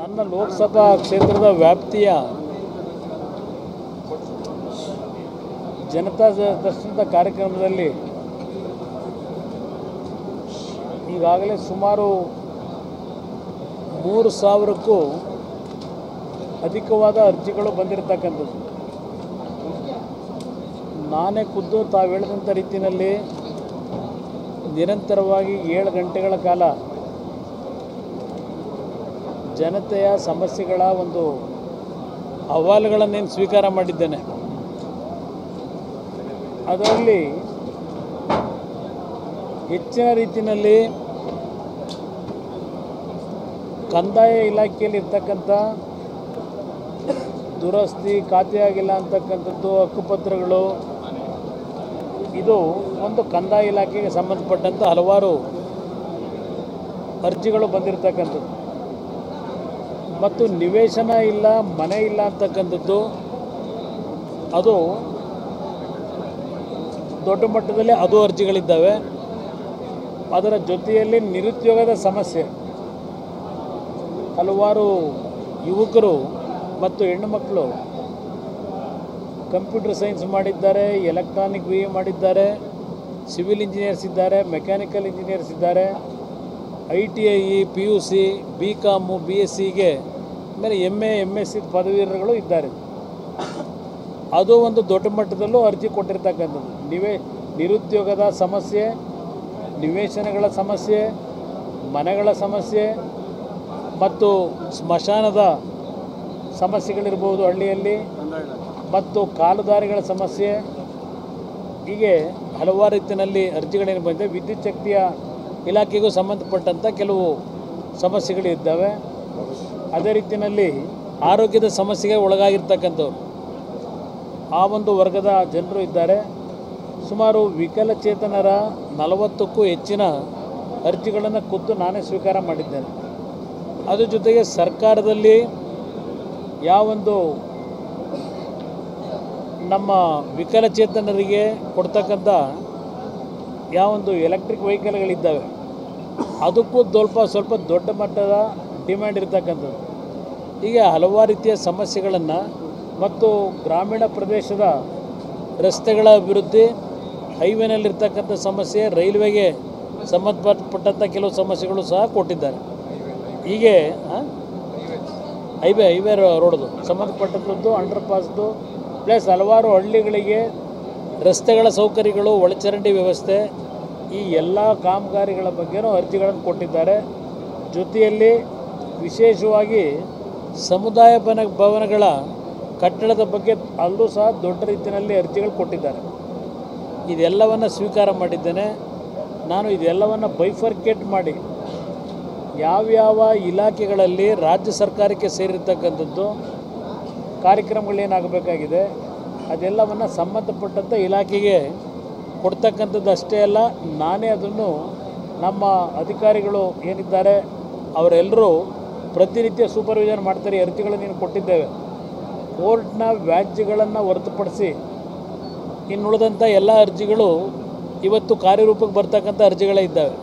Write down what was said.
ನನ್ನ ಲೋಕಸಭಾ ಕ್ಷೇತ್ರದ ವ್ಯಾಪ್ತಿಯ ಜನತಾ ದರ್ಶನದ ಕಾರ್ಯಕ್ರಮದಲ್ಲಿ ಈಗಾಗಲೇ ಸುಮಾರು 3,000ಕ್ಕೂ ಅಧಿಕವಾದ ಅರ್ಜಿಗಳು ಬಂದಿರತಕ್ಕಂಥದ್ದು. ನಾನೇ ಖುದ್ದು ತಾವು ಹೇಳಿದಂಥ ರೀತಿಯಲ್ಲಿ ನಿರಂತರವಾಗಿ 7 ಗಂಟೆಗಳ ಕಾಲ ಜನತೆಯ ಸಮಸ್ಯೆಗಳ ಒಂದು ಅಹವಾಲುಗಳನ್ನೇನು ಸ್ವೀಕಾರ ಮಾಡಿದ್ದೇನೆ. ಅದರಲ್ಲಿ ಹೆಚ್ಚಿನ ರೀತಿಯಲ್ಲಿ ಕಂದಾಯ ಇಲಾಖೆಯಲ್ಲಿ ಇರ್ತಕ್ಕಂಥ ದುರಸ್ತಿ ಖಾತೆಯಾಗಿಲ್ಲ ಅಂತಕ್ಕಂಥದ್ದು, ಹಕ್ಕುಪತ್ರಗಳು, ಇದು ಒಂದು ಕಂದಾಯ ಇಲಾಖೆಗೆ ಸಂಬಂಧಪಟ್ಟಂಥ ಹಲವಾರು ಅರ್ಜಿಗಳು ಬಂದಿರತಕ್ಕಂಥದ್ದು. ಮತ್ತು ನಿವೇಶನ ಇಲ್ಲ, ಮನೆ ಇಲ್ಲ ಅಂತಕ್ಕಂಥದ್ದು, ಅದು ದೊಡ್ಡ ಮಟ್ಟದಲ್ಲಿ ಅದು ಅರ್ಜಿಗಳಿದ್ದಾವೆ. ಅದರ ಜೊತೆಯಲ್ಲಿ ನಿರುದ್ಯೋಗದ ಸಮಸ್ಯೆ, ಹಲವಾರು ಯುವಕರು ಮತ್ತು ಹೆಣ್ಣು ಮಕ್ಕಳು ಕಂಪ್ಯೂಟರ್ ಸೈನ್ಸ್ ಮಾಡಿದ್ದಾರೆ, ಎಲೆಕ್ಟ್ರಾನಿಕ್ BA ಮಾಡಿದ್ದಾರೆ, ಸಿವಿಲ್ ಇಂಜಿನಿಯರ್ಸ್ ಇದ್ದಾರೆ, ಮೆಕ್ಯಾನಿಕಲ್ ಇಂಜಿನಿಯರ್ಸ್ ಇದ್ದಾರೆ, ITI, PUC, BCom, BScಗೆ ಆಮೇಲೆ MA, MSc ಪದವೀಧರಗಳು ಇದ್ದಾರೆ. ಅದು ಒಂದು ದೊಡ್ಡ ಮಟ್ಟದಲ್ಲೂ ಅರ್ಜಿ ಕೊಟ್ಟಿರ್ತಕ್ಕಂಥದ್ದು. ನಿರುದ್ಯೋಗದ ಸಮಸ್ಯೆ, ನಿವೇಶನಗಳ ಸಮಸ್ಯೆ, ಮನೆಗಳ ಸಮಸ್ಯೆ ಮತ್ತು ಸ್ಮಶಾನದ ಸಮಸ್ಯೆಗಳಿರ್ಬೋದು ಹಳ್ಳಿಯಲ್ಲಿ, ಮತ್ತು ಕಾಲುದಾರಿಗಳ ಸಮಸ್ಯೆ, ಹೀಗೆ ಹಲವಾರು ರೀತಿಯಲ್ಲಿ ಅರ್ಜಿಗಳೇನು ಬಂದಿದೆ. ವಿದ್ಯುತ್ ಶಕ್ತಿಯ ಇಲಾಖೆಗೂ ಸಂಬಂಧಪಟ್ಟಂಥ ಕೆಲವು ಸಮಸ್ಯೆಗಳಿದ್ದಾವೆ. ಅದೇ ರೀತಿಯಲ್ಲಿ ಆರೋಗ್ಯದ ಸಮಸ್ಯೆಗೆ ಒಳಗಾಗಿರ್ತಕ್ಕಂಥವ್ರು ಆ ಒಂದು ವರ್ಗದ ಜನರು ಇದ್ದಾರೆ. ಸುಮಾರು ವಿಕಲಚೇತನರ 40ಕ್ಕೂ ಹೆಚ್ಚಿನ ಅರ್ಜಿಗಳನ್ನು ಖುದ್ದು ನಾನೇ ಸ್ವೀಕಾರ ಮಾಡಿದ್ದೇನೆ. ಅದ್ರ ಜೊತೆಗೆ ಸರ್ಕಾರದಲ್ಲಿ ಯಾವೊಂದು ನಮ್ಮ ವಿಕಲಚೇತನರಿಗೆ ಕೊಡ್ತಕ್ಕಂಥ ಯಾವೊಂದು ಎಲೆಕ್ಟ್ರಿಕ್ ವೆಹಿಕಲ್ಗಳಿದ್ದಾವೆ, ಅದಕ್ಕೂ ಸ್ವಲ್ಪ ದೊಡ್ಡ ಮಟ್ಟದ ಡಿಮ್ಯಾಂಡ್ ಇರತಕ್ಕಂಥದ್ದು. ಹೀಗೆ ಹಲವಾರು ರೀತಿಯ ಸಮಸ್ಯೆಗಳನ್ನು ಮತ್ತು ಗ್ರಾಮೀಣ ಪ್ರದೇಶದ ರಸ್ತೆಗಳ ಅಭಿವೃದ್ಧಿ, ಹೈವೇನಲ್ಲಿರ್ತಕ್ಕಂಥ ಸಮಸ್ಯೆ, ರೈಲ್ವೆಗೆ ಸಂಬಂಧಪಟ್ಟಂಥ ಕೆಲವು ಸಮಸ್ಯೆಗಳು ಸಹ ಕೊಟ್ಟಿದ್ದಾರೆ. ಹೀಗೆ ಹೈವೇ ರೋಡ್ದು ಸಂಬಂಧಪಟ್ಟಂಥದ್ದು, ಅಂಡರ್ ಪಾಸ್ದು, ಪ್ಲಸ್ ಹಲವಾರು ಹಳ್ಳಿಗಳಿಗೆ ರಸ್ತೆಗಳ ಸೌಕರ್ಯಗಳು, ಒಳಚರಂಡಿ ವ್ಯವಸ್ಥೆ, ಈ ಎಲ್ಲ ಕಾಮಗಾರಿಗಳ ಬಗ್ಗೆನೂ ಅರ್ಜಿಗಳನ್ನು ಕೊಟ್ಟಿದ್ದಾರೆ. ಜೊತೆಯಲ್ಲಿ ವಿಶೇಷವಾಗಿ ಸಮುದಾಯ ಭವನಗಳ ಕಟ್ಟಡದ ಬಗ್ಗೆ ಅಲ್ಲೂ ಸಹ ದೊಡ್ಡ ರೀತಿಯಲ್ಲಿ ಅರ್ಜಿಗಳು ಕೊಟ್ಟಿದ್ದಾರೆ. ಇದೆಲ್ಲವನ್ನು ಸ್ವೀಕಾರ ಮಾಡಿದ್ದೇನೆ. ನಾನು ಇದೆಲ್ಲವನ್ನು ಬೈಫರ್ಕೇಟ್ ಮಾಡಿ ಯಾವ್ಯಾವ ಇಲಾಖೆಗಳಲ್ಲಿ ರಾಜ್ಯ ಸರ್ಕಾರಕ್ಕೆ ಸೇರಿರ್ತಕ್ಕಂಥದ್ದು ಕಾರ್ಯಕ್ರಮಗಳೇನಾಗಬೇಕಾಗಿದೆ ಅದೆಲ್ಲವನ್ನು ಸಂಬಂಧಪಟ್ಟಂಥ ಇಲಾಖೆಗೆ ಕೊಡ್ತಕ್ಕಂಥದ್ದು ಅಷ್ಟೇ ಅಲ್ಲ, ನಾನೇ ಅದನ್ನು ನಮ್ಮ ಅಧಿಕಾರಿಗಳು ಏನಿದ್ದಾರೆ ಅವರೆಲ್ಲರೂ ಪ್ರತಿನಿತ್ಯ ಸೂಪರ್ವಿಷನ್ ಮಾಡ್ತಾರೆ. ಅರ್ಜಿಗಳನ್ನು ನೀನು ಕೊಟ್ಟಿದ್ದೇವೆ. ಕೋರ್ಟ್ನ ವ್ಯಾಜ್ಯಗಳನ್ನು ಹೊರತುಪಡಿಸಿ ಇನ್ನುಳಿದಂಥ ಎಲ್ಲ ಅರ್ಜಿಗಳು ಇವತ್ತು ಕಾರ್ಯರೂಪಕ್ಕೆ ಬರ್ತಕ್ಕಂಥ ಅರ್ಜಿಗಳೇ ಇದ್ದಾವೆ.